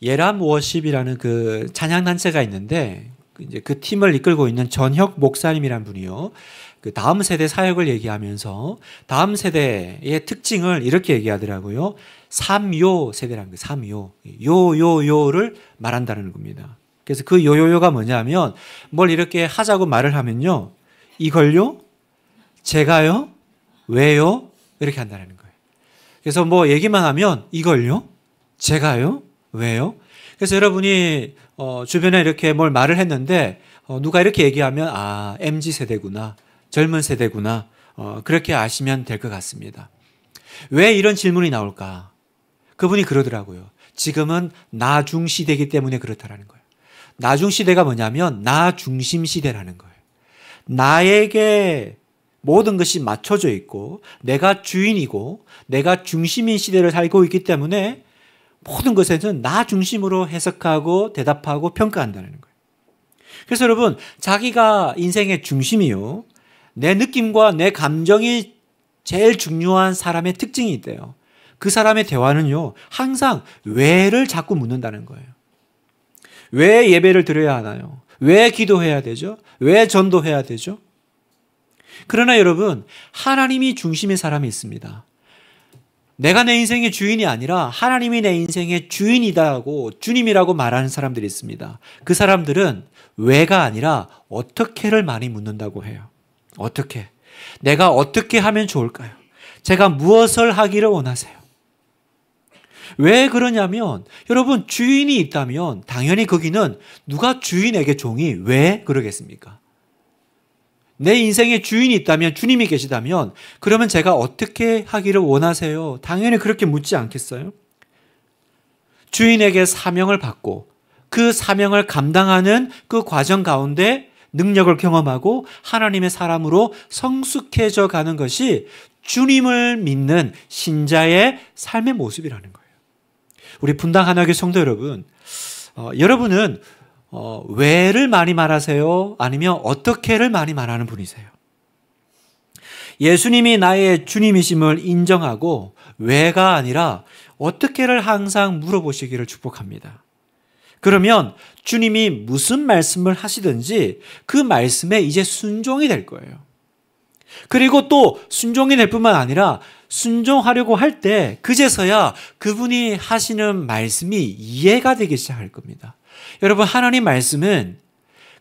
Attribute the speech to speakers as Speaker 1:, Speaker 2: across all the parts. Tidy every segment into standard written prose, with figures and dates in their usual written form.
Speaker 1: 예람 워십이라는 그 찬양단체가 있는데 이제 그 팀을 이끌고 있는 전혁 목사님이란 분이요. 그 다음 세대 사역을 얘기하면서 다음 세대의 특징을 이렇게 얘기하더라고요. 3요 세대라는 거, 3요. 요요요를 말한다는 겁니다. 그래서 그 요요요가 뭐냐면 뭘 이렇게 하자고 말을 하면요. 이걸요? 제가요? 왜요? 이렇게 한다는 거예요. 그래서 뭐 얘기만 하면 이걸요? 제가요? 왜요? 그래서 여러분이 주변에 이렇게 뭘 말을 했는데 누가 이렇게 얘기하면 아, MZ세대구나. 젊은 세대구나. 그렇게 아시면 될 것 같습니다. 왜 이런 질문이 나올까? 그분이 그러더라고요. 지금은 나 중시대이기 때문에 그렇다라는 거예요. 나 중시대가 뭐냐면 나 중심 시대라는 거예요. 나에게 모든 것이 맞춰져 있고 내가 주인이고 내가 중심인 시대를 살고 있기 때문에 모든 것에는 나 중심으로 해석하고 대답하고 평가한다는 거예요. 그래서 여러분 자기가 인생의 중심이요. 내 느낌과 내 감정이 제일 중요한 사람의 특징이 있대요. 그 사람의 대화는요. 항상 왜를 자꾸 묻는다는 거예요. 왜 예배를 드려야 하나요? 왜 기도해야 되죠? 왜 전도해야 되죠? 그러나 여러분 하나님이 중심인 사람이 있습니다. 내가 내 인생의 주인이 아니라 하나님이 내 인생의 주인이다고 주님이라고 말하는 사람들이 있습니다. 그 사람들은 왜가 아니라 어떻게를 많이 묻는다고 해요. 어떻게? 내가 어떻게 하면 좋을까요? 제가 무엇을 하기를 원하세요? 왜 그러냐면 여러분 주인이 있다면 당연히 거기는 누가 주인에게 종이 왜 그러겠습니까? 내 인생의 주인이 있다면 주님이 계시다면 그러면 제가 어떻게 하기를 원하세요? 당연히 그렇게 묻지 않겠어요? 주인에게 사명을 받고 그 사명을 감당하는 그 과정 가운데 능력을 경험하고 하나님의 사람으로 성숙해져 가는 것이 주님을 믿는 신자의 삶의 모습이라는 거예요. 우리 분당 하나교회 성도 여러분, 여러분은 왜를 많이 말하세요? 아니면 어떻게를 많이 말하는 분이세요? 예수님이 나의 주님이심을 인정하고 왜가 아니라 어떻게를 항상 물어보시기를 축복합니다. 그러면 주님이 무슨 말씀을 하시든지 그 말씀에 이제 순종이 될 거예요. 그리고 또 순종이 될 뿐만 아니라 순종하려고 할 때 그제서야 그분이 하시는 말씀이 이해가 되기 시작할 겁니다. 여러분 하나님 말씀은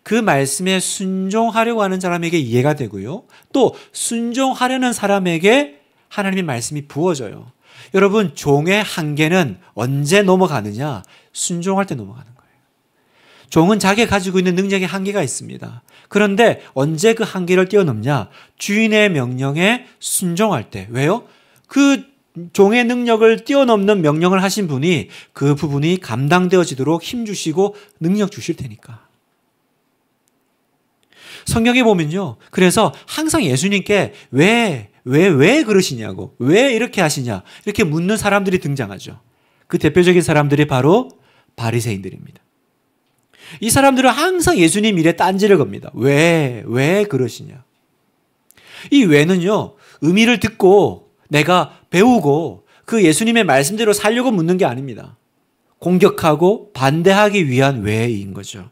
Speaker 1: 그 말씀에 순종하려고 하는 사람에게 이해가 되고요. 또 순종하려는 사람에게 하나님의 말씀이 부어져요. 여러분 종의 한계는 언제 넘어가느냐? 순종할 때 넘어가는 거예요. 종은 자기가 가지고 있는 능력의 한계가 있습니다. 그런데 언제 그 한계를 뛰어넘냐? 주인의 명령에 순종할 때. 왜요? 그 종의 능력을 뛰어넘는 명령을 하신 분이 그 부분이 감당되어지도록 힘주시고 능력 주실 테니까. 성경에 보면요. 그래서 항상 예수님께 왜 그러시냐고, 왜 이렇게 하시냐, 이렇게 묻는 사람들이 등장하죠. 그 대표적인 사람들이 바로 바리새인들입니다. 이 사람들은 항상 예수님 일에 딴지를 겁니다. 왜 그러시냐. 이 왜는요, 의미를 듣고 내가 배우고 그 예수님의 말씀대로 살려고 묻는 게 아닙니다. 공격하고 반대하기 위한 왜인 거죠.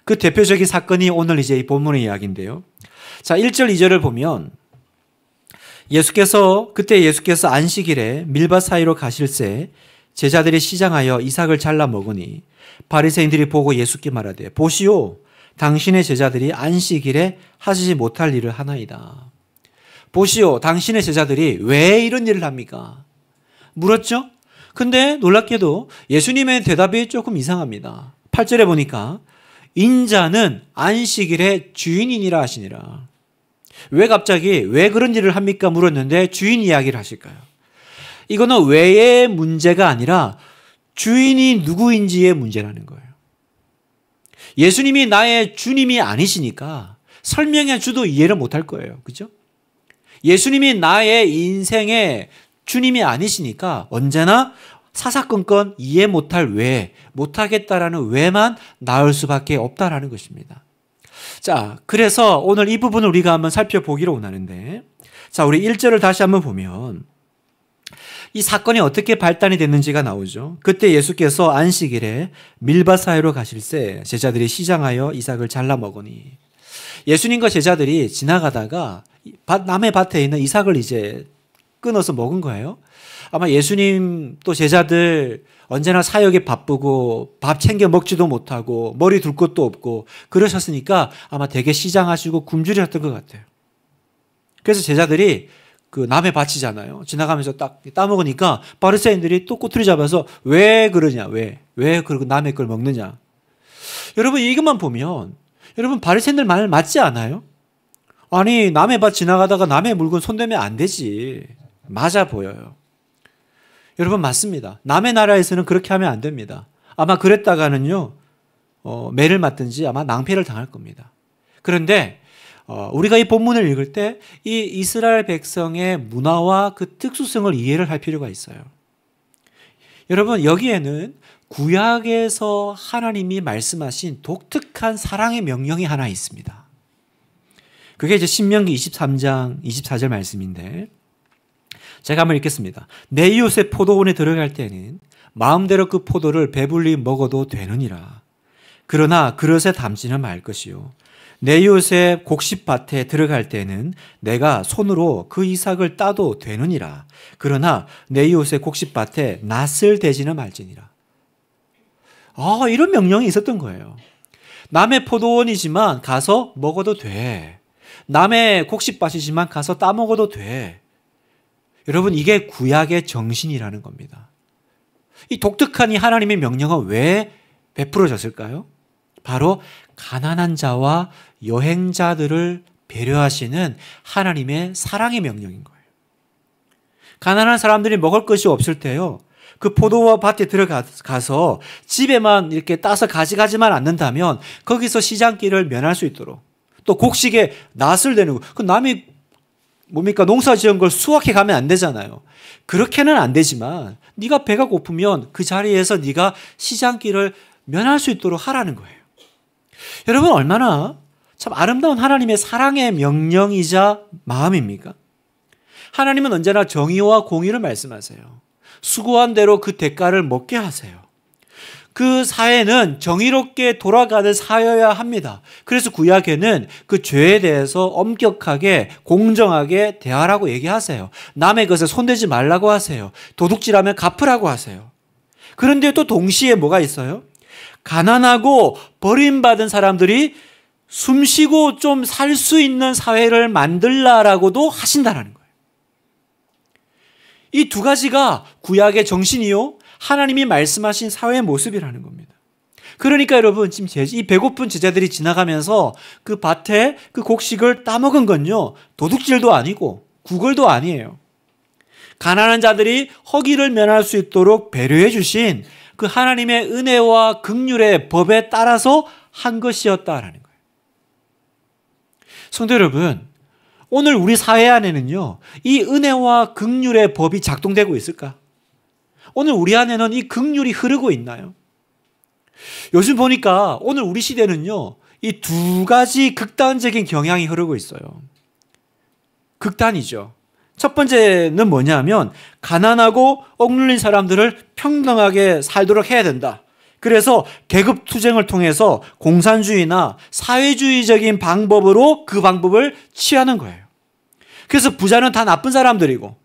Speaker 1: 그 대표적인 사건이 오늘 이제 이 본문의 이야기인데요. 자, 1절, 2절을 보면 그때 예수께서 안식일에 밀밭 사이로 가실새 제자들이 시장하여 이삭을 잘라 먹으니 바리새인들이 보고 예수께 말하되 보시오 당신의 제자들이 안식일에 하시지 못할 일을 하나이다. 보시오 당신의 제자들이 왜 이런 일을 합니까? 물었죠. 근데 놀랍게도 예수님의 대답이 조금 이상합니다. 8절에 보니까 인자는 안식일의 주인이니라 하시니라. 왜 갑자기 왜 그런 일을 합니까? 물었는데 주인 이야기를 하실까요? 이거는 왜의 문제가 아니라 주인이 누구인지의 문제라는 거예요. 예수님이 나의 주님이 아니시니까 설명해 줘도 이해를 못할 거예요. 그죠? 예수님이 나의 인생의 주님이 아니시니까 언제나 사사건건 이해 못할 왜, 못하겠다라는 왜만 나올 수밖에 없다라는 것입니다. 자, 그래서 오늘 이 부분을 우리가 한번 살펴보기를 원하는데, 자, 우리 1절을 다시 한번 보면 이 사건이 어떻게 발단이 됐는지가 나오죠. 그때 예수께서 안식일에 밀밭 사이로 가실새 제자들이 시장하여 이삭을 잘라 먹으니, 예수님과 제자들이 지나가다가 남의 밭에 있는 이삭을 이제 끊어서 먹은 거예요. 아마 예수님 또 제자들 언제나 사역에 바쁘고 밥 챙겨 먹지도 못하고 머리 둘 곳도 없고 그러셨으니까 아마 되게 시장하시고 굶주렸던 것 같아요. 그래서 제자들이 그 남의 밭이잖아요. 지나가면서 딱 따먹으니까 바리새인들이 또 꼬투리 잡아서 왜 그러냐, 왜 그러고 남의 걸 먹느냐. 여러분 이것만 보면 여러분 바리새인들 말 맞지 않아요? 아니 남의 밭 지나가다가 남의 물건 손대면 안 되지. 맞아 보여요. 여러분 맞습니다. 남의 나라에서는 그렇게 하면 안 됩니다. 아마 그랬다가는요 매를 맞든지 아마 낭패를 당할 겁니다. 그런데 우리가 이 본문을 읽을 때 이 이스라엘 백성의 문화와 그 특수성을 이해를 할 필요가 있어요. 여러분 여기에는 구약에서 하나님이 말씀하신 독특한 사랑의 명령이 하나 있습니다. 그게 이제 신명기 23장 24절 말씀인데 제가 한번 읽겠습니다. 내 이웃의 포도원에 들어갈 때는 마음대로 그 포도를 배불리 먹어도 되느니라. 그러나 그릇에 담지는 말 것이요. 내 이웃의 곡식밭에 들어갈 때는 내가 손으로 그 이삭을 따도 되느니라. 그러나 내 이웃의 곡식밭에 낫을 대지는 말지니라. 이런 명령이 있었던 거예요. 남의 포도원이지만 가서 먹어도 돼. 남의 곡식밭이지만 가서 따먹어도 돼. 여러분 이게 구약의 정신이라는 겁니다. 이 독특한 이 하나님의 명령은 왜 베풀어졌을까요? 바로 가난한 자와 여행자들을 배려하시는 하나님의 사랑의 명령인 거예요. 가난한 사람들이 먹을 것이 없을 때요. 그 포도와 밭에 들어가서 집에만 이렇게 따서 가져가지만 않는다면 거기서 시장길을 면할 수 있도록 또 곡식에 낫을 대는 거. 그 남이 뭡니까? 농사 지은 걸 수확해 가면 안 되잖아요. 그렇게는 안 되지만 네가 배가 고프면 그 자리에서 네가 시장길을 면할 수 있도록 하라는 거예요. 여러분 얼마나 참 아름다운 하나님의 사랑의 명령이자 마음입니까? 하나님은 언제나 정의와 공의를 말씀하세요. 수고한 대로 그 대가를 먹게 하세요. 그 사회는 정의롭게 돌아가는 사회여야 합니다. 그래서 구약에는 그 죄에 대해서 엄격하게 공정하게 대하라고 얘기하세요. 남의 것에 손대지 말라고 하세요. 도둑질하면 갚으라고 하세요. 그런데 또 동시에 뭐가 있어요? 가난하고 버림받은 사람들이 숨쉬고 좀 살 수 있는 사회를 만들라라고도 하신다는 거예요. 이 두 가지가 구약의 정신이요 하나님이 말씀하신 사회의 모습이라는 겁니다. 그러니까 여러분 지금 이 배고픈 제자들이 지나가면서 그 밭에 그 곡식을 따먹은 건요 도둑질도 아니고 구걸도 아니에요. 가난한 자들이 허기를 면할 수 있도록 배려해 주신 그 하나님의 은혜와 긍휼의 법에 따라서 한 것이었다라는 거예요. 성도 여러분, 오늘 우리 사회 안에는요 이 은혜와 긍휼의 법이 작동되고 있을까? 오늘 우리 안에는 이 긍휼이 흐르고 있나요? 요즘 보니까 오늘 우리 시대는요 이 두 가지 극단적인 경향이 흐르고 있어요. 극단이죠. 첫 번째는 뭐냐면 가난하고 억눌린 사람들을 평등하게 살도록 해야 된다. 그래서 계급 투쟁을 통해서 공산주의나 사회주의적인 방법으로 그 방법을 취하는 거예요. 그래서 부자는 다 나쁜 사람들이고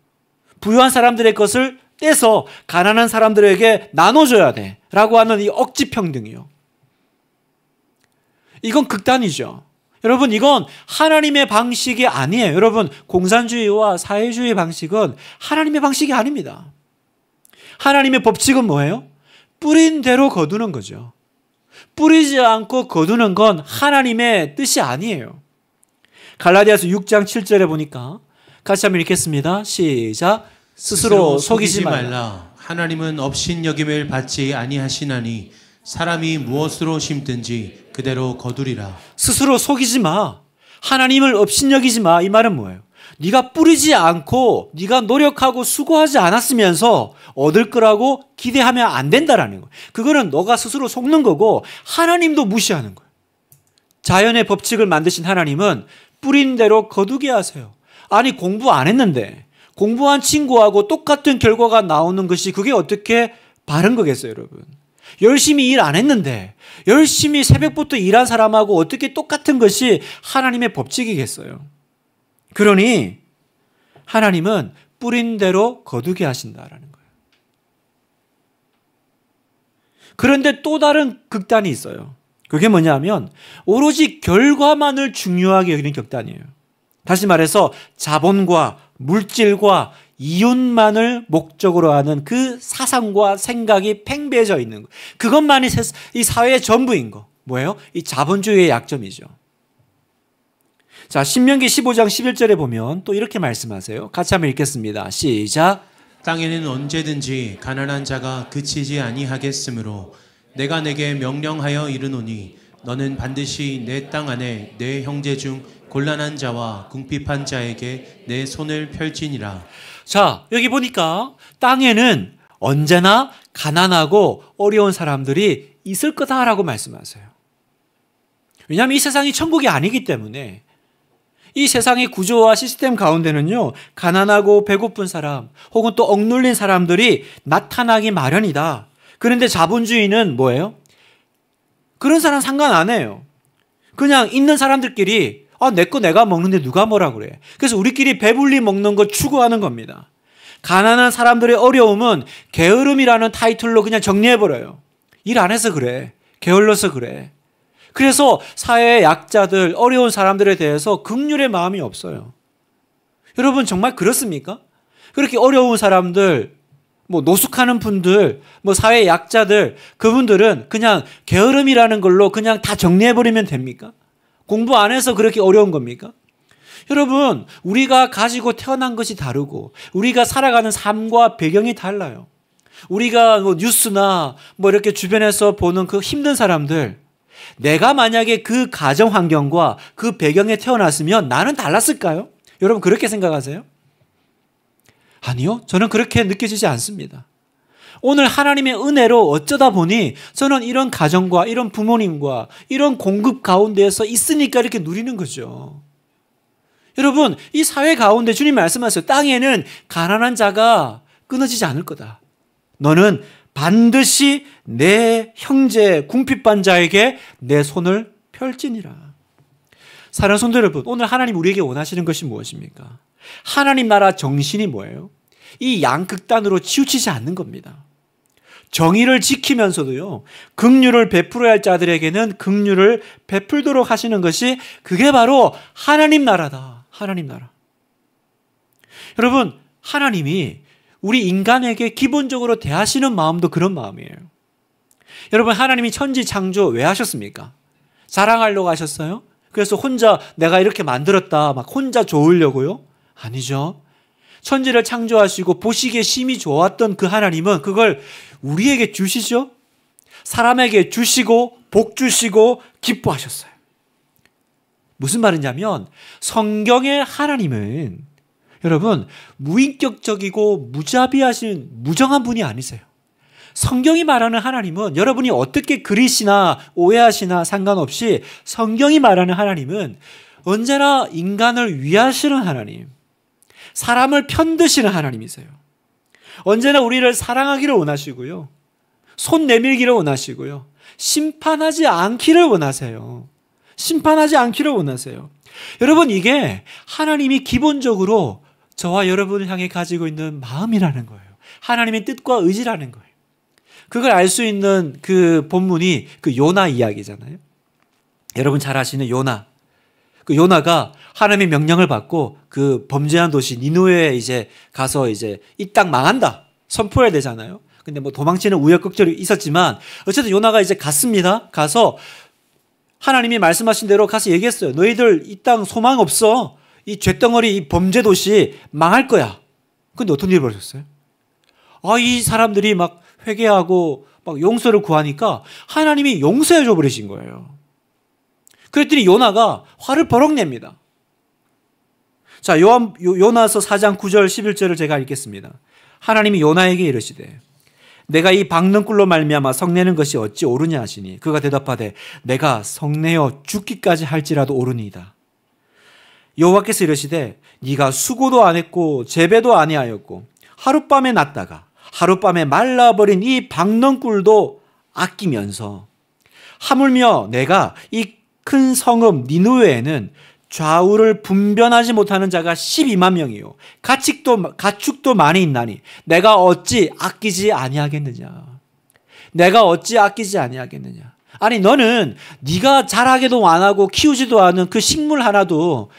Speaker 1: 부유한 사람들의 것을 떼서 가난한 사람들에게 나눠줘야 돼 라고 하는 이 억지평등이요. 이건 극단이죠. 여러분 이건 하나님의 방식이 아니에요. 여러분 공산주의와 사회주의 방식은 하나님의 방식이 아닙니다. 하나님의 법칙은 뭐예요? 뿌린 대로 거두는 거죠. 뿌리지 않고 거두는 건 하나님의 뜻이 아니에요. 갈라디아서 6장 7절에 보니까 같이 한번 읽겠습니다. 시작. 스스로 속이지 말라.
Speaker 2: 하나님은 업신여김을 받지 아니하시나니 사람이 무엇으로 심든지 그대로 거두리라.
Speaker 1: 스스로 속이지 마. 하나님을 업신여기지 마. 이 말은 뭐예요? 네가 뿌리지 않고 네가 노력하고 수고하지 않았으면서 얻을 거라고 기대하면 안 된다라는 거예요. 그거는 너가 스스로 속는 거고 하나님도 무시하는 거예요. 자연의 법칙을 만드신 하나님은 뿌린 대로 거두게 하세요. 아니 공부 안 했는데 공부한 친구하고 똑같은 결과가 나오는 것이 그게 어떻게 바른 거겠어요, 여러분? 열심히 일 안 했는데 열심히 새벽부터 일한 사람하고 어떻게 똑같은 것이 하나님의 법칙이겠어요? 그러니 하나님은 뿌린 대로 거두게 하신다라는 거예요. 그런데 또 다른 극단이 있어요. 그게 뭐냐면 오로지 결과만을 중요하게 여기는 극단이에요. 다시 말해서 자본과 물질과 이윤만을 목적으로 하는 그 사상과 생각이 팽배해져 있는 거. 그것만이 이 사회의 전부인 거. 뭐예요? 이 자본주의의 약점이죠. 자, 신명기 15장 11절에 보면 또 이렇게 말씀하세요. 같이 한번 읽겠습니다. 시작.
Speaker 2: 땅에는 언제든지 가난한 자가 그치지 아니하겠으므로 내가 내게 명령하여 이르노니 너는 반드시 내 땅 안에 내 형제 중 곤란한 자와 궁핍한 자에게 내 손을 펼지니라.
Speaker 1: 자, 여기 보니까 땅에는 언제나 가난하고 어려운 사람들이 있을 거다라고 말씀하세요. 왜냐하면 이 세상이 천국이 아니기 때문에 이 세상의 구조와 시스템 가운데는요, 가난하고 배고픈 사람 혹은 또 억눌린 사람들이 나타나기 마련이다. 그런데 자본주의는 뭐예요? 그런 사람 상관 안 해요. 그냥 있는 사람들끼리 내 거 내가 먹는데 누가 뭐라 그래. 그래서 우리끼리 배불리 먹는 거 추구하는 겁니다. 가난한 사람들의 어려움은 게으름이라는 타이틀로 그냥 정리해버려요. 일 안 해서 그래. 게을러서 그래. 그래서 사회의 약자들, 어려운 사람들에 대해서 긍휼의 마음이 없어요. 여러분 정말 그렇습니까? 그렇게 어려운 사람들, 노숙하는 분들, 사회 약자들, 그분들은 그냥 게으름이라는 걸로 그냥 다 정리해버리면 됩니까? 공부 안 해서 그렇게 어려운 겁니까? 여러분, 우리가 가지고 태어난 것이 다르고 우리가 살아가는 삶과 배경이 달라요. 우리가 뉴스나 이렇게 주변에서 보는 그 힘든 사람들, 내가 만약에 그 가정 환경과 그 배경에 태어났으면 나는 달랐을까요? 여러분 그렇게 생각하세요? 아니요, 저는 그렇게 느껴지지 않습니다. 오늘 하나님의 은혜로 어쩌다 보니 저는 이런 가정과 이런 부모님과 이런 공급 가운데에서 있으니까 이렇게 누리는 거죠. 여러분, 이 사회 가운데 주님 말씀하세요. 땅에는 가난한 자가 끊어지지 않을 거다. 너는 반드시 내 형제 궁핍한 자에게 내 손을 펼지니라. 사랑하는 성도 여러분, 오늘 하나님 우리에게 원하시는 것이 무엇입니까? 하나님 나라 정신이 뭐예요? 이 양극단으로 치우치지 않는 겁니다. 정의를 지키면서도요, 긍휼을 베풀어야 할 자들에게는 긍휼을 베풀도록 하시는 것이 그게 바로 하나님 나라다. 하나님 나라. 여러분, 하나님이 우리 인간에게 기본적으로 대하시는 마음도 그런 마음이에요. 여러분, 하나님이 천지 창조 왜 하셨습니까? 자랑하려고 하셨어요? 그래서 혼자 내가 이렇게 만들었다 막 혼자 좋으려고요? 아니죠. 천지를 창조하시고 보시기에 심히 좋았던 그 하나님은 그걸 우리에게 주시죠. 사람에게 주시고 복 주시고 기뻐하셨어요. 무슨 말이냐면 성경의 하나님은 여러분 무인격적이고 무자비하신 무정한 분이 아니세요. 성경이 말하는 하나님은 여러분이 어떻게 그리시나 오해하시나 상관없이 성경이 말하는 하나님은 언제나 인간을 위하시는 하나님, 사람을 편드시는 하나님이세요. 언제나 우리를 사랑하기를 원하시고요, 손 내밀기를 원하시고요, 심판하지 않기를 원하세요. 심판하지 않기를 원하세요. 여러분, 이게 하나님이 기본적으로 저와 여러분을 향해 가지고 있는 마음이라는 거예요. 하나님의 뜻과 의지라는 거예요. 그걸 알 수 있는 그 본문이 그 요나 이야기잖아요. 여러분 잘 아시는 요나. 그 요나가 하나님의 명령을 받고 그 범죄한 도시 니느웨에 이제 가서 이제 이 땅 망한다 선포해야 되잖아요. 근데 도망치는 우여곡절이 있었지만 어쨌든 요나가 이제 갔습니다. 가서 하나님이 말씀하신 대로 가서 얘기했어요. 너희들 이 땅 소망 없어. 이 죄덩어리 이 범죄 도시 망할 거야. 근데 어떤 일이 벌어졌어요? 이 사람들이 막 회개하고 막 용서를 구하니까 하나님이 용서해 줘 버리신 거예요. 그랬더니 요나가 화를 버럭 냅니다. 자, 요나서 4장 9절 11절을 제가 읽겠습니다. 하나님이 요나에게 이르시되 내가 이 박는 꿀로 말미암아 성내는 것이 어찌 옳으냐 하시니 그가 대답하되 내가 성내어 죽기까지 할지라도 옳으니이다. 여호와께서 이르시되 네가 수고도 안 했고 재배도 아니하였고 하룻밤에 났다가 하룻밤에 말라버린 이 박넝꿀도 아끼면서 하물며 내가 이 큰 성읍 니느웨에는 좌우를 분변하지 못하는 자가 12만 명이요 가축도 많이 있나니 내가 어찌 아끼지 아니하겠느냐. 내가 어찌 아끼지 아니하겠느냐. 아니 너는 네가 자라게도 안 하고 키우지도 않은 그 식물 하나도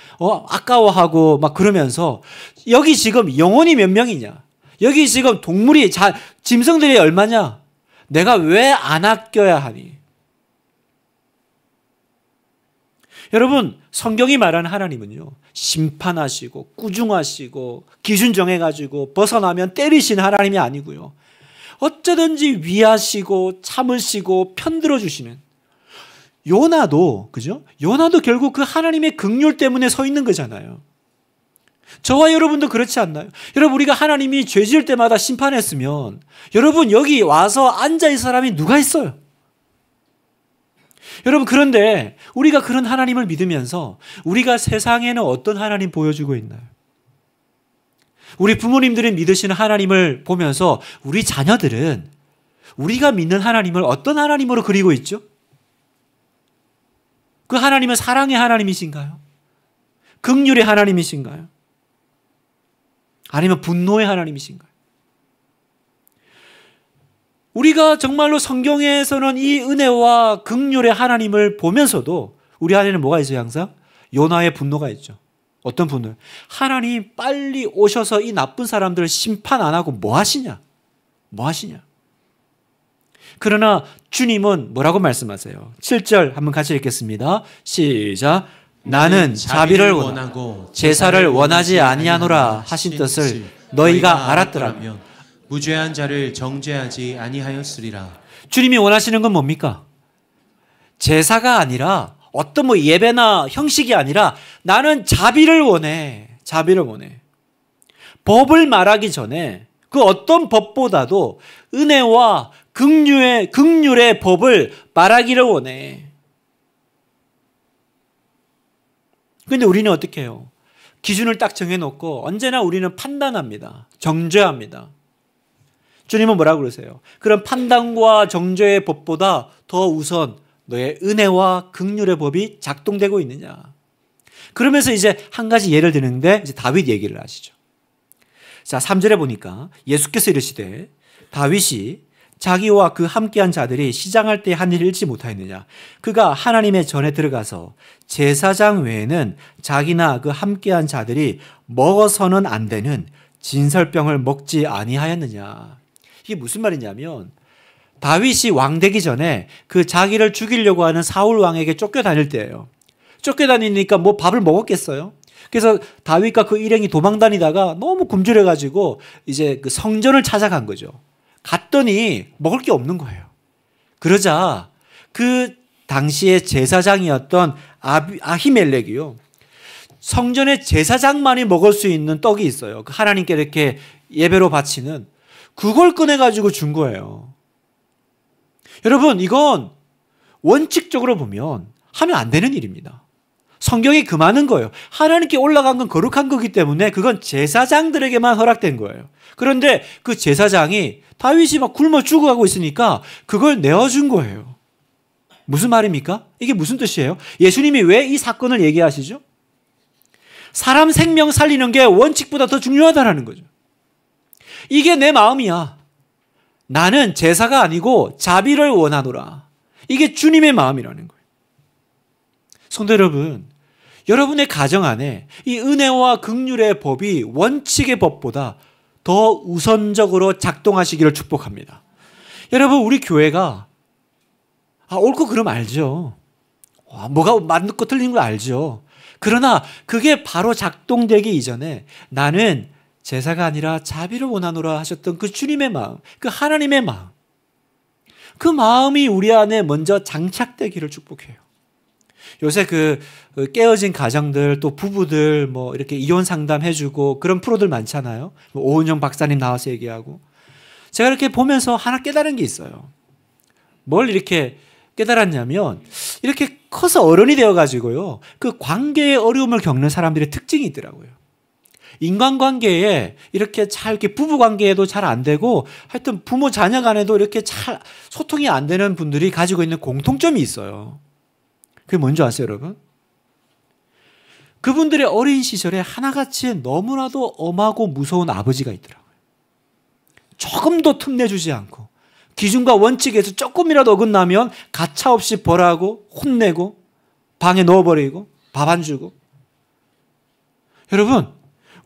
Speaker 1: 아까워하고 막 그러면서 여기 지금 영혼이 몇 명이냐. 여기 지금 동물이 짐승들이 얼마냐. 내가 왜 안 아껴야 하니. 여러분 성경이 말하는 하나님은요 심판하시고 꾸중하시고 기준 정해가지고 벗어나면 때리시는 하나님이 아니고요 어쩌든지 위하시고 참으시고 편들어 주시는 요나도 그죠? 요나도 결국 그 하나님의 긍휼 때문에 서 있는 거잖아요. 저와 여러분도 그렇지 않나요? 여러분 우리가 하나님이 죄 지을 때마다 심판했으면 여러분 여기 와서 앉아 있을 사람이 누가 있어요? 여러분 그런데 우리가 그런 하나님을 믿으면서 우리가 세상에는 어떤 하나님 보여주고 있나요? 우리 부모님들이 믿으시는 하나님을 보면서 우리 자녀들은 우리가 믿는 하나님을 어떤 하나님으로 그리고 있죠? 그 하나님은 사랑의 하나님이신가요? 긍휼의 하나님이신가요? 아니면 분노의 하나님이신가요? 우리가 정말로 성경에서는 이 은혜와 긍휼의 하나님을 보면서도 우리 안에는 뭐가 있어요? 항상 요나의 분노가 있죠. 어떤 분노요? 하나님 빨리 오셔서 이 나쁜 사람들을 심판 안 하고 뭐 하시냐? 뭐 하시냐? 그러나 주님은 뭐라고 말씀하세요? 7절 한번 같이 읽겠습니다. 시작. 나는 자비를 원하고 제사를 원하지 아니하노라 하신 뜻을 너희가 알았더라면
Speaker 2: 무죄한 자를 정죄하지 아니하였으리라.
Speaker 1: 주님이 원하시는 건 뭡니까? 제사가 아니라 어떤 뭐 예배나 형식이 아니라 나는 자비를 원해. 자비를 원해. 법을 말하기 전에 그 어떤 법보다도 은혜와 긍휼의 법을 말하기를 원해. 그런데 우리는 어떻게 해요? 기준을 딱 정해놓고 언제나 우리는 판단합니다. 정죄합니다. 주님은 뭐라고 그러세요? 그런 판단과 정죄의 법보다 더 우선 너의 은혜와 긍휼의 법이 작동되고 있느냐. 그러면서 이제 한 가지 예를 드는데 이제 다윗 얘기를 하시죠. 자, 3절에 보니까 예수께서 이르시되 다윗이 자기와 그 함께한 자들이 시장할 때 한 일을 잃지 못하였느냐. 그가 하나님의 전에 들어가서 제사장 외에는 자기나 그 함께한 자들이 먹어서는 안 되는 진설병을 먹지 아니하였느냐. 이게 무슨 말이냐면 다윗이 왕 되기 전에 그 자기를 죽이려고 하는 사울 왕에게 쫓겨다닐 때예요. 쫓겨다니니까 뭐 밥을 먹었겠어요? 그래서 다윗과 그 일행이 도망다니다가 너무 굶주려가지고 이제 그 성전을 찾아간 거죠. 갔더니 먹을 게 없는 거예요. 그러자 그 당시에 제사장이었던 아히멜렉이요. 성전의 제사장만이 먹을 수 있는 떡이 있어요. 그 하나님께 이렇게 예배로 바치는 그걸 꺼내가지고 준 거예요. 여러분 이건 원칙적으로 보면 하면 안 되는 일입니다. 성경이 금하는 거예요. 하나님께 올라간 건 거룩한 거기 때문에 그건 제사장들에게만 허락된 거예요. 그런데 그 제사장이 다윗이 막 굶어 죽어가고 있으니까 그걸 내어준 거예요. 무슨 말입니까? 이게 무슨 뜻이에요? 예수님이 왜 이 사건을 얘기하시죠? 사람 생명 살리는 게 원칙보다 더 중요하다는 거죠. 이게 내 마음이야. 나는 제사가 아니고 자비를 원하노라. 이게 주님의 마음이라는 거예요. 성도 여러분, 여러분의 가정 안에 이 은혜와 긍휼의 법이 원칙의 법보다 더 우선적으로 작동하시기를 축복합니다. 여러분 우리 교회가 옳고 그름 알죠. 뭐가 맞고 틀린 거 알죠. 그러나 그게 바로 작동되기 이전에 나는 제사가 아니라 자비를 원하노라 하셨던 그 주님의 마음, 그 하나님의 마음, 그 마음이 우리 안에 먼저 장착되기를 축복해요. 요새 그 깨어진 가정들 또 부부들 뭐 이렇게 이혼 상담해주고 그런 프로들 많잖아요. 오은영 박사님 나와서 얘기하고. 제가 이렇게 보면서 하나 깨달은 게 있어요. 뭘 이렇게 깨달았냐면 이렇게 커서 어른이 되어가지고요. 그 관계의 어려움을 겪는 사람들의 특징이 있더라고요. 인간관계에 이렇게 잘 이렇게 부부 관계에도 잘 안 되고 하여튼 부모 자녀 간에도 이렇게 잘 소통이 안 되는 분들이 가지고 있는 공통점이 있어요. 그게 뭔지 아세요, 여러분? 그분들의 어린 시절에 하나같이 너무나도 엄하고 무서운 아버지가 있더라고요. 조금도 틈내주지 않고 기준과 원칙에서 조금이라도 어긋나면 가차없이 벌하고 혼내고 방에 넣어버리고 밥 안 주고. 여러분,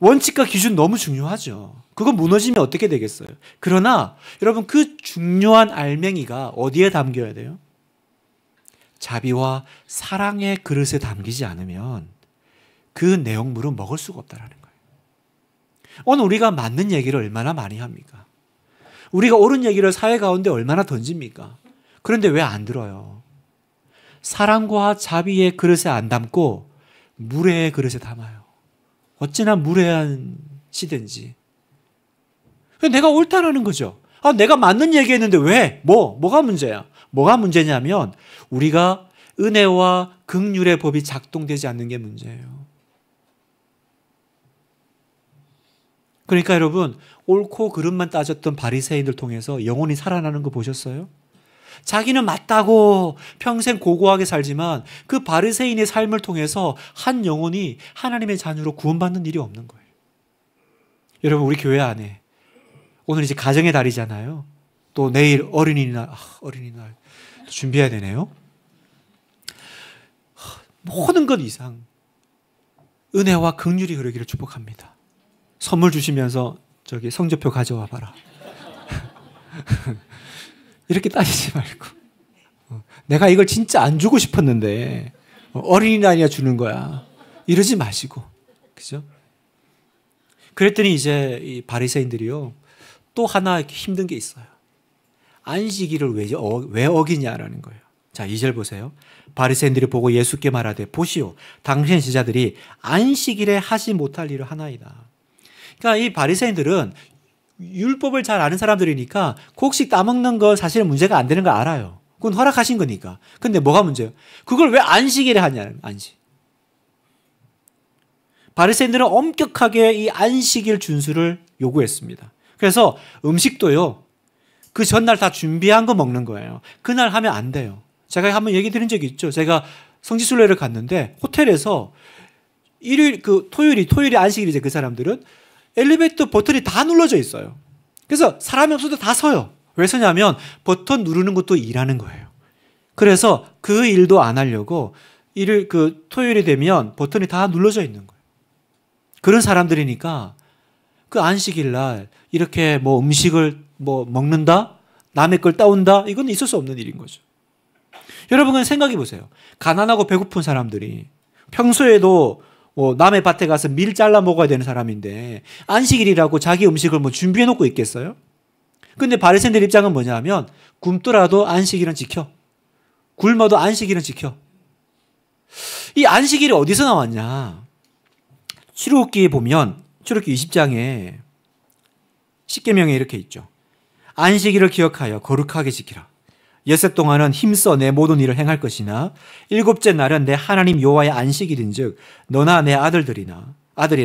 Speaker 1: 원칙과 기준 너무 중요하죠. 그거 무너지면 어떻게 되겠어요? 그러나 여러분, 그 중요한 알맹이가 어디에 담겨야 돼요? 자비와 사랑의 그릇에 담기지 않으면 그 내용물은 먹을 수가 없다는 거예요. 오늘 우리가 맞는 얘기를 얼마나 많이 합니까? 우리가 옳은 얘기를 사회 가운데 얼마나 던집니까? 그런데 왜 안 들어요? 사랑과 자비의 그릇에 안 담고 무례의 그릇에 담아요. 어찌나 무례한 시대인지. 내가 옳다라는 거죠. 내가 맞는 얘기했는데 왜? 뭐가 문제야? 뭐가 문제냐면 우리가 은혜와 긍휼의 법이 작동되지 않는 게 문제예요. 그러니까 여러분, 옳고 그름만 따졌던 바리새인들 통해서 영혼이 살아나는 거 보셨어요? 자기는 맞다고 평생 고고하게 살지만 그 바리새인의 삶을 통해서 한 영혼이 하나님의 자녀로 구원받는 일이 없는 거예요. 여러분, 우리 교회 안에 오늘 이제 가정의 달이잖아요. 또 내일 어린이날, 어린이날 준비해야 되네요. 모든 것 이상 은혜와 긍휼이 흐르기를 축복합니다. 선물 주시면서 저기 성적표 가져와 봐라. 이렇게 따지지 말고 내가 이걸 진짜 안 주고 싶었는데 어린이날이야 주는 거야. 이러지 마시고, 그죠? 그랬더니 이제 이 바리새인들이요 또 하나 이렇게 힘든 게 있어요. 안식일을 왜 어기냐라는 거예요. 자, 2절 보세요. 바리새인들이 보고 예수께 말하되 보시오, 당신의 제자들이 안식일에 하지 못할 일을 하나이다. 그러니까 이 바리새인들은 율법을 잘 아는 사람들이니까 곡식 따먹는 건 사실은 문제가 안 되는 거 알아요. 그건 허락하신 거니까. 근데 뭐가 문제예요? 그걸 왜 안식일에 하냐는 안식. 바리새인들은 엄격하게 이 안식일 준수를 요구했습니다. 그래서 음식도요, 그 전날 다 준비한 거 먹는 거예요. 그날 하면 안 돼요. 제가 한번 얘기 드린 적이 있죠. 제가 성지순례를 갔는데 호텔에서 토요일이 안식일이죠. 그 사람들은 엘리베이터 버튼이 다 눌러져 있어요. 그래서 사람이 없어도 다 서요. 왜 서냐면 버튼 누르는 것도 일하는 거예요. 그래서 그 일도 안 하려고 토요일이 되면 버튼이 다 눌러져 있는 거예요. 그런 사람들이니까 그 안식일 날 이렇게 뭐 음식을 먹는다? 남의 걸 따온다? 이건 있을 수 없는 일인 거죠. 여러분, 생각해 보세요. 가난하고 배고픈 사람들이 평소에도 남의 밭에 가서 밀 잘라 먹어야 되는 사람인데 안식일이라고 자기 음식을 준비해 놓고 있겠어요? 근데 바리새인들 입장은 뭐냐면 굶더라도 안식일은 지켜. 굶어도 안식일은 지켜. 이 안식일이 어디서 나왔냐? 출애굽기에 보면 출애굽기 20장에 십계명에 이렇게 있죠. 안식일을 기억하여 거룩하게 지키라. 엿새 동안은 힘써 내 모든 일을 행할 것이나 일곱째 날은 내 하나님 여호와의 안식일인즉 너나 내 아들이나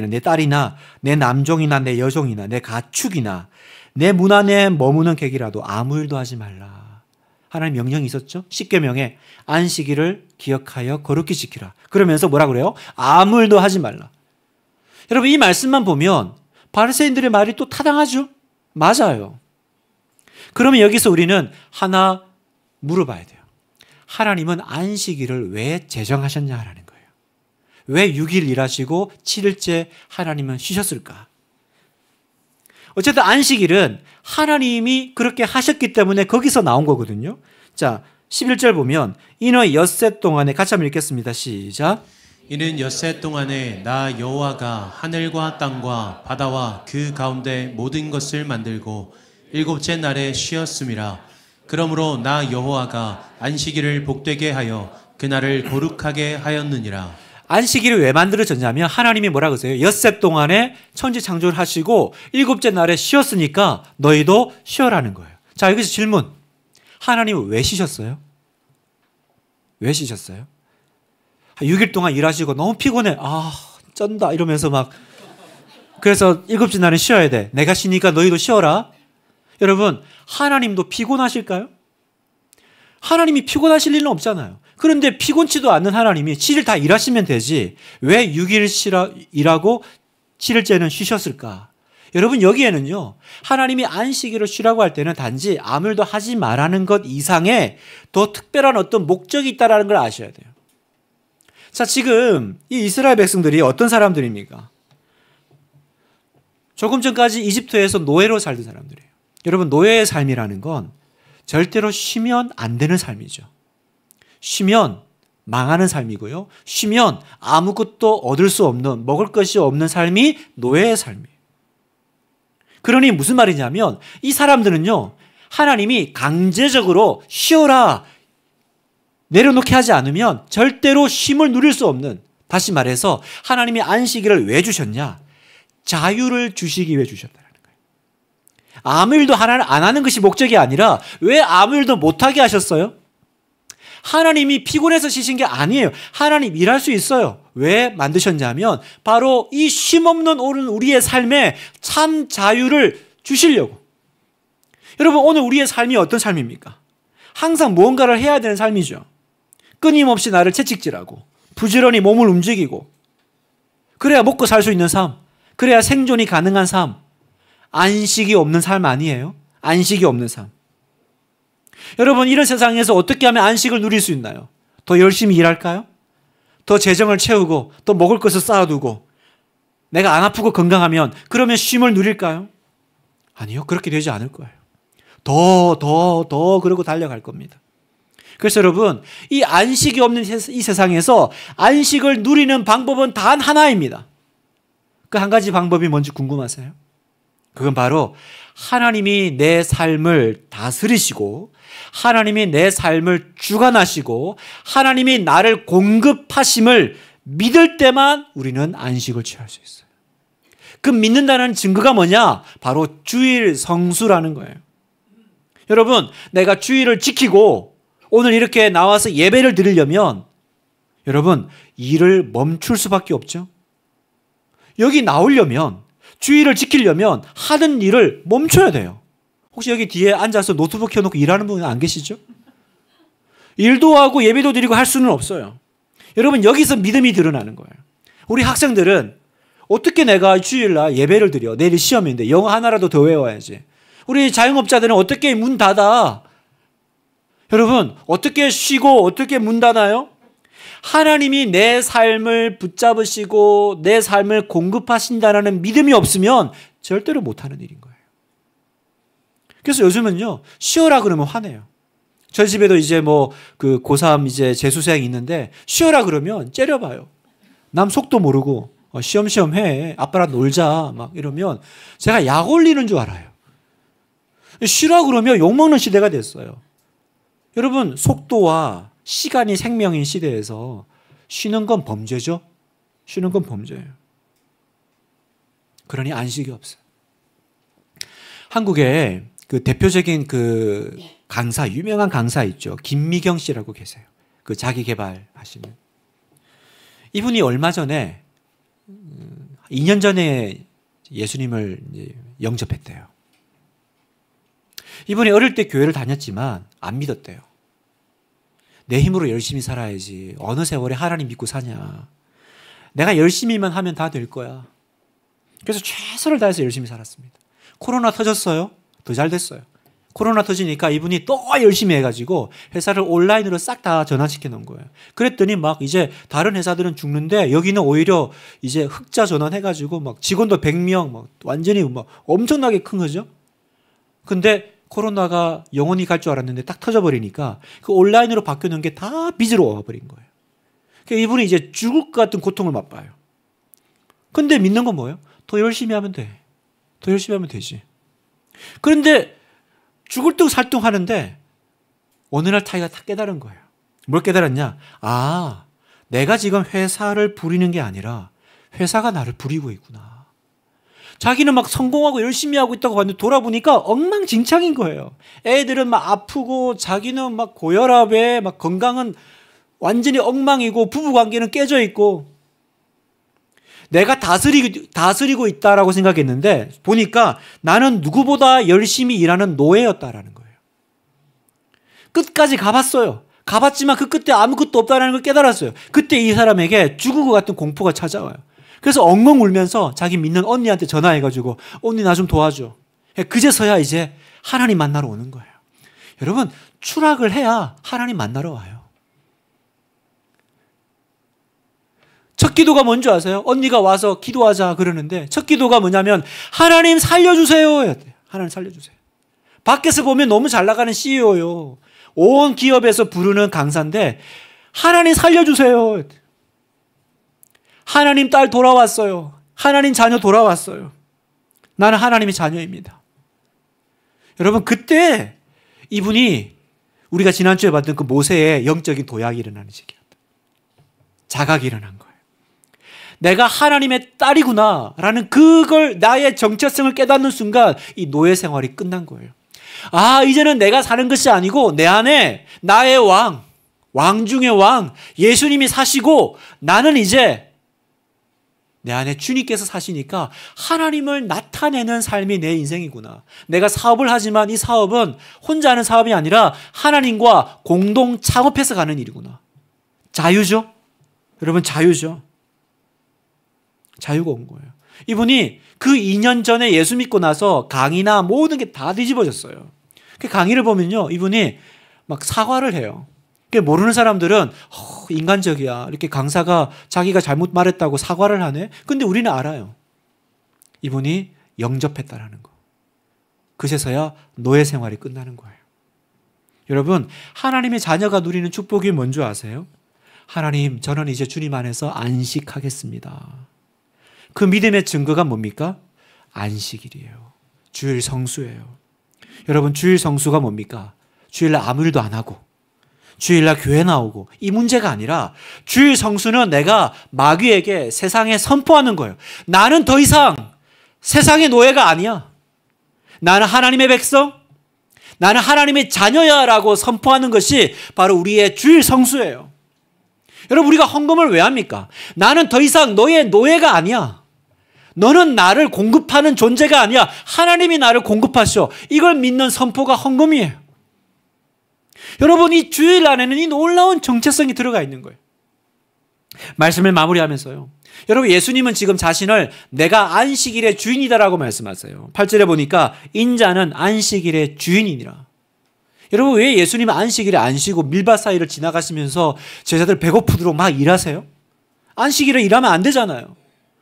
Speaker 1: 내 딸이나 내 남종이나 내 여종이나 내 가축이나 내 문 안에 머무는 객이라도 아무 일도 하지 말라. 하나님 명령이 있었죠. 십계명에 안식일을 기억하여 거룩히 지키라. 그러면서 뭐라 그래요? 아무 일도 하지 말라. 여러분, 이 말씀만 보면 바리새인들의 말이 또 타당하죠? 맞아요. 그러면 여기서 우리는 하나 물어봐야 돼요. 하나님은 안식일을 왜 제정하셨냐라는 거예요. 왜 6일 일하시고 7일째 하나님은 쉬셨을까? 어쨌든 안식일은 하나님이 그렇게 하셨기 때문에 거기서 나온 거거든요. 자, 11절 보면 이는 엿새 동안에 같이 한번 읽겠습니다. 시작.
Speaker 2: 이는 엿새 동안에 나 여호와가 하늘과 땅과 바다와 그 가운데 모든 것을 만들고 일곱째 날에 쉬었음이라. 그러므로 나 여호와가 안식일을 복되게 하여 그날을 거룩하게 하였느니라.
Speaker 1: 안식일이 왜 만들어졌냐면 하나님이 뭐라 그러세요? 엿새 동안에 천지 창조를 하시고 일곱째 날에 쉬었으니까 너희도 쉬어라는 거예요. 자, 여기서 질문. 하나님은 왜 쉬셨어요? 왜 쉬셨어요? 6일 동안 일하시고 너무 피곤해. 아, 쩐다. 이러면서 막. 그래서 7째 날은 쉬어야 돼. 내가 쉬니까 너희도 쉬어라. 여러분, 하나님도 피곤하실까요? 하나님이 피곤하실 일은 없잖아요. 그런데 피곤치도 않는 하나님이 7일 다 일하시면 되지. 왜 6일 일하고 7일째는 쉬셨을까? 여러분, 여기에는요, 하나님이 안식일을 쉬라고 할 때는 단지 아무 일도 하지 말라는 것 이상의 더 특별한 어떤 목적이 있다는 걸 아셔야 돼요. 자, 지금 이 이스라엘 백성들이 어떤 사람들입니까? 조금 전까지 이집트에서 노예로 살던 사람들이에요. 여러분, 노예의 삶이라는 건 절대로 쉬면 안 되는 삶이죠. 쉬면 망하는 삶이고요. 쉬면 아무것도 얻을 수 없는, 먹을 것이 없는 삶이 노예의 삶이에요. 그러니 무슨 말이냐면 이 사람들은요, 하나님이 강제적으로 쉬어라 내려놓게 하지 않으면 절대로 쉼을 누릴 수 없는, 다시 말해서 하나님이 안식일을 왜 주셨냐? 자유를 주시기 위해 주셨다는 거예요. 아무 일도 안 하는 것이 목적이 아니라 왜 아무 일도 못하게 하셨어요? 하나님이 피곤해서 쉬신 게 아니에요. 하나님 일할 수 있어요. 왜 만드셨냐면 바로 이 쉼없는 오는 우리의 삶에 참 자유를 주시려고. 여러분, 오늘 우리의 삶이 어떤 삶입니까? 항상 무언가를 해야 되는 삶이죠. 끊임없이 나를 채찍질하고 부지런히 몸을 움직이고, 그래야 먹고 살 수 있는 삶, 그래야 생존이 가능한 삶. 안식이 없는 삶 아니에요? 안식이 없는 삶. 여러분, 이런 세상에서 어떻게 하면 안식을 누릴 수 있나요? 더 열심히 일할까요? 더 재정을 채우고 더 먹을 것을 쌓아두고 내가 안 아프고 건강하면 그러면 쉼을 누릴까요? 아니요, 그렇게 되지 않을 거예요. 더 그러고 달려갈 겁니다. 그래서 여러분, 이 안식이 없는 이 세상에서 안식을 누리는 방법은 단 하나입니다. 그 한 가지 방법이 뭔지 궁금하세요? 그건 바로 하나님이 내 삶을 다스리시고 하나님이 내 삶을 주관하시고 하나님이 나를 공급하심을 믿을 때만 우리는 안식을 취할 수 있어요. 그 믿는다는 증거가 뭐냐? 바로 주일 성수라는 거예요. 여러분, 내가 주일을 지키고 오늘 이렇게 나와서 예배를 드리려면 여러분, 일을 멈출 수밖에 없죠. 여기 나오려면, 주일을 지키려면 하는 일을 멈춰야 돼요. 혹시 여기 뒤에 앉아서 노트북 켜놓고 일하는 분은 안 계시죠? 일도 하고 예배도 드리고 할 수는 없어요. 여러분, 여기서 믿음이 드러나는 거예요. 우리 학생들은 어떻게 내가 주일날 예배를 드려? 내일 시험인데 영어 하나라도 더 외워야지. 우리 자영업자들은 어떻게 문 닫아? 여러분, 어떻게 쉬고 어떻게 문 닫아요? 하나님이 내 삶을 붙잡으시고 내 삶을 공급하신다는 믿음이 없으면 절대로 못하는 일인 거예요. 그래서 요즘은요, 쉬어라 그러면 화내요. 저희 집에도 이제 그 고3 이제 재수생이 있는데 쉬어라 그러면 째려봐요. 남 속도 모르고 쉬엄쉬엄 해. 아빠랑 놀자. 막 이러면 제가 약 올리는 줄 알아요. 쉬라 그러면 욕먹는 시대가 됐어요. 여러분, 속도와 시간이 생명인 시대에서 쉬는 건 범죄죠. 쉬는 건 범죄예요. 그러니 안식이 없어요. 한국에 그 대표적인 그 강사, 유명한 강사 있죠. 김미경 씨라고 계세요. 그 자기 개발하시는. 이분이 얼마 전에 2년 전에 예수님을 영접했대요. 이분이 어릴 때 교회를 다녔지만 안 믿었대요. 내 힘으로 열심히 살아야지. 어느 세월에 하나님 믿고 사냐. 내가 열심히만 하면 다 될 거야. 그래서 최선을 다해서 열심히 살았습니다. 코로나 터졌어요. 더 잘 됐어요. 코로나 터지니까 이분이 또 열심히 해가지고 회사를 온라인으로 싹 다 전환시켜 놓은 거예요. 그랬더니 막 이제 다른 회사들은 죽는데 여기는 오히려 이제 흑자 전환해가지고 막 직원도 100명 막 완전히 막 엄청나게 큰 거죠. 근데 코로나가 영원히 갈 줄 알았는데 딱 터져버리니까 그 온라인으로 바뀌는 게 다 빚으로 와버린 거예요. 그러니까 이분이 이제 죽을 것 같은 고통을 맛봐요. 근데 믿는 건 뭐예요? 더 열심히 하면 돼. 더 열심히 하면 되지. 그런데 죽을 둥 살둥 하는데 어느 날 자기가 딱 깨달은 거예요. 뭘 깨달았냐? 아, 내가 지금 회사를 부리는 게 아니라 회사가 나를 부리고 있구나. 자기는 막 성공하고 열심히 하고 있다고 봤는데 돌아보니까 엉망진창인 거예요. 애들은 막 아프고 자기는 막 고혈압에 막 건강은 완전히 엉망이고 부부관계는 깨져 있고 내가 다스리고 있다라고 생각했는데 보니까 나는 누구보다 열심히 일하는 노예였다라는 거예요. 끝까지 가봤어요. 가봤지만 그 끝에 아무것도 없다는 걸 깨달았어요. 그때 이 사람에게 죽을 것 같은 공포가 찾아와요. 그래서 엉엉 울면서 자기 믿는 언니한테 전화해가지고 언니 나 좀 도와줘. 그제서야 이제 하나님 만나러 오는 거예요. 여러분 추락을 해야 하나님 만나러 와요. 첫 기도가 뭔지 아세요? 언니가 와서 기도하자 그러는데 첫 기도가 뭐냐면 하나님 살려주세요. 하나님 살려주세요. 밖에서 보면 너무 잘 나가는 CEO요. 온 기업에서 부르는 강사인데 하나님 살려주세요. 하나님 딸 돌아왔어요. 하나님 자녀 돌아왔어요. 나는 하나님의 자녀입니다. 여러분 그때 이분이 우리가 지난주에 봤던 그 모세의 영적인 도약이 일어나는 시기였다. 자각이 일어난 거예요. 내가 하나님의 딸이구나 라는 그걸 나의 정체성을 깨닫는 순간 이 노예 생활이 끝난 거예요. 아 이제는 내가 사는 것이 아니고 내 안에 나의 왕 중의 왕 예수님이 사시고 나는 이제 내 안에 주님께서 사시니까 하나님을 나타내는 삶이 내 인생이구나. 내가 사업을 하지만 이 사업은 혼자 하는 사업이 아니라 하나님과 공동 창업해서 가는 일이구나. 자유죠? 여러분 자유죠? 자유가 온 거예요. 이분이 그 2년 전에 예수 믿고 나서 강의나 모든 게 다 뒤집어졌어요. 그 강의를 보면요. 이분이 막 사과를 해요. 모르는 사람들은 인간적이야. 이렇게 강사가 자기가 잘못 말했다고 사과를 하네. 근데 우리는 알아요. 이분이 영접했다라는 거. 그제서야 노예 생활이 끝나는 거예요. 여러분 하나님의 자녀가 누리는 축복이 뭔지 아세요? 하나님 저는 이제 주님 안에서 안식하겠습니다. 그 믿음의 증거가 뭡니까? 안식일이에요. 주일 성수예요. 여러분 주일 성수가 뭡니까? 주일날 아무 일도 안 하고 주일날 교회 나오고 이 문제가 아니라 주일 성수는 내가 마귀에게 세상에 선포하는 거예요. 나는 더 이상 세상의 노예가 아니야. 나는 하나님의 백성, 나는 하나님의 자녀야 라고 선포하는 것이 바로 우리의 주일 성수예요. 여러분 우리가 헌금을 왜 합니까? 나는 더 이상 너의 노예가 아니야. 너는 나를 공급하는 존재가 아니야. 하나님이 나를 공급하셔. 이걸 믿는 선포가 헌금이에요. 여러분 이 주일 안에는 이 놀라운 정체성이 들어가 있는 거예요. 말씀을 마무리하면서요. 여러분 예수님은 지금 자신을 내가 안식일의 주인이다라고 말씀하세요. 8절에 보니까 인자는 안식일의 주인이니라. 여러분 왜 예수님은 안식일에 안 쉬고 밀밭 사이를 지나가시면서 제자들 배고프도록 막 일하세요? 안식일에 일하면 안 되잖아요.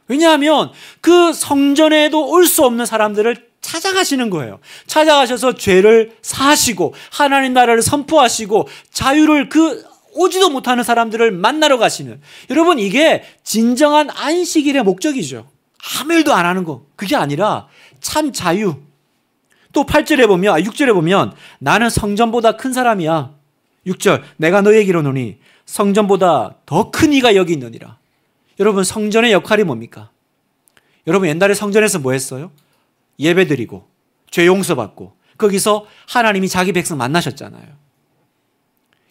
Speaker 1: 왜냐하면 그 성전에도 올 수 없는 사람들을 찾아가시는 거예요. 찾아가셔서 죄를 사하시고 하나님 나라를 선포하시고 자유를 오지도 못하는 사람들을 만나러 가시는. 여러분 이게 진정한 안식일의 목적이죠. 아무 일도 안 하는 거. 그게 아니라 참 자유. 또 8절에 보면 6절에 보면 나는 성전보다 큰 사람이야. 6절 내가 너에게 이르노니 성전보다 더 큰 이가 여기 있느니라. 여러분 성전의 역할이 뭡니까? 여러분 옛날에 성전에서 뭐 했어요? 예배드리고 죄 용서받고 거기서 하나님이 자기 백성 만나셨잖아요.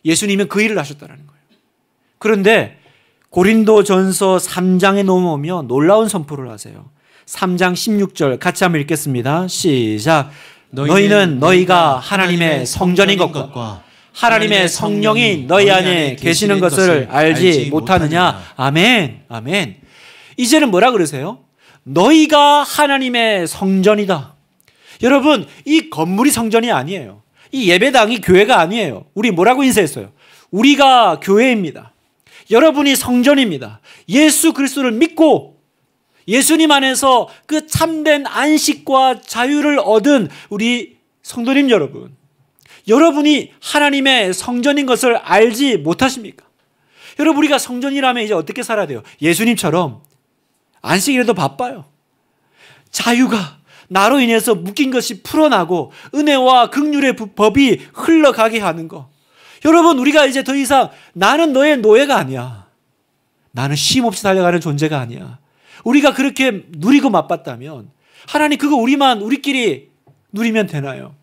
Speaker 1: 예수님은 그 일을 하셨다는 거예요. 그런데 고린도전서 3장에 넘어오면 놀라운 선포를 하세요. 3장 16절 같이 한번 읽겠습니다. 시작. 너희는 너희가 하나님의 성전인 것과 하나님의 성령이 너희 안에 계시는 것을 알지 못하느냐. 아멘. 아멘. 이제는 뭐라 그러세요? 너희가 하나님의 성전이다. 여러분 이 건물이 성전이 아니에요. 이 예배당이 교회가 아니에요. 우리 뭐라고 인사했어요? 우리가 교회입니다. 여러분이 성전입니다. 예수 그리스도를 믿고 예수님 안에서 그 참된 안식과 자유를 얻은 우리 성도님 여러분, 여러분이 하나님의 성전인 것을 알지 못하십니까? 여러분 우리가 성전이라면 이제 어떻게 살아야 돼요? 예수님처럼 안식일에도 바빠요. 자유가 나로 인해서 묶인 것이 풀어나고 은혜와 긍휼의 법이 흘러가게 하는 거. 여러분 우리가 이제 더 이상 나는 너의 노예가 아니야. 나는 쉼없이 달려가는 존재가 아니야. 우리가 그렇게 누리고 맛봤다면 하나님 그거 우리끼리 누리면 되나요?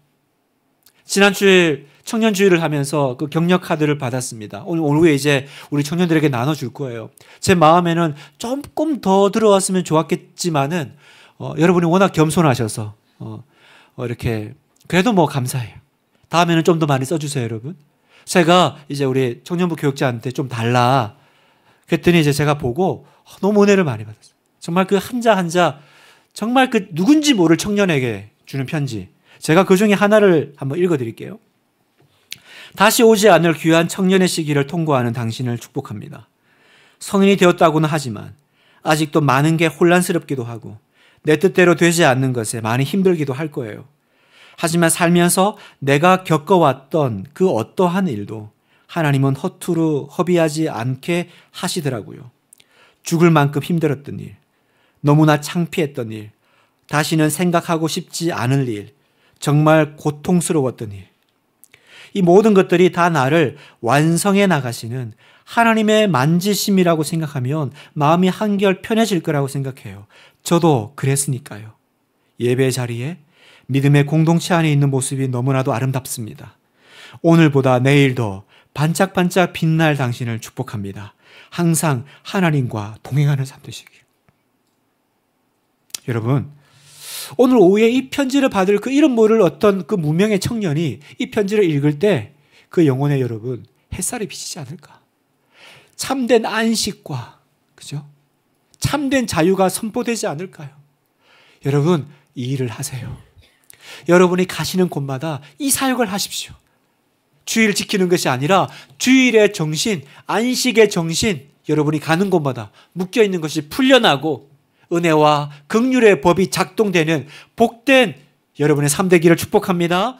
Speaker 1: 지난주에 청년주의를 하면서 그 격려 카드를 받았습니다. 오늘 오후에 이제 우리 청년들에게 나눠줄 거예요. 제 마음에는 조금 더 들어왔으면 좋았겠지만은 여러분이 워낙 겸손하셔서 이렇게 그래도 뭐 감사해요. 다음에는 좀 더 많이 써주세요, 여러분. 제가 이제 우리 청년부 교육자한테 좀 달라. 그랬더니 이제 제가 보고 너무 은혜를 많이 받았어요. 정말 그 한자 한자 정말 그 누군지 모를 청년에게 주는 편지. 제가 그 중에 하나를 한번 읽어드릴게요. 다시 오지 않을 귀한 청년의 시기를 통과하는 당신을 축복합니다. 성인이 되었다고는 하지만 아직도 많은 게 혼란스럽기도 하고 내 뜻대로 되지 않는 것에 많이 힘들기도 할 거예요. 하지만 살면서 내가 겪어왔던 그 어떠한 일도 하나님은 허투루 허비하지 않게 하시더라고요. 죽을 만큼 힘들었던 일, 너무나 창피했던 일, 다시는 생각하고 싶지 않을 일, 정말 고통스러웠던 일. 이 모든 것들이 다 나를 완성해 나가시는 하나님의 만지심이라고 생각하면 마음이 한결 편해질 거라고 생각해요. 저도 그랬으니까요. 예배 자리에 믿음의 공동체 안에 있는 모습이 너무나도 아름답습니다. 오늘보다 내일 더 반짝반짝 빛날 당신을 축복합니다. 항상 하나님과 동행하는 삶 되시길. 여러분, 오늘 오후에 이 편지를 받을 그 이름 모를 어떤 그 무명의 청년이 이 편지를 읽을 때 그 영혼에 여러분 햇살이 비치지 않을까? 참된 안식과 그죠? 참된 자유가 선포되지 않을까요? 여러분, 이 일을 하세요. 여러분이 가시는 곳마다 이 사역을 하십시오. 주일 지키는 것이 아니라 주일의 정신, 안식의 정신, 여러분이 가는 곳마다 묶여있는 것이 풀려나고 은혜와 긍휼의 법이 작동되는 복된 여러분의 삶 되기를 축복합니다.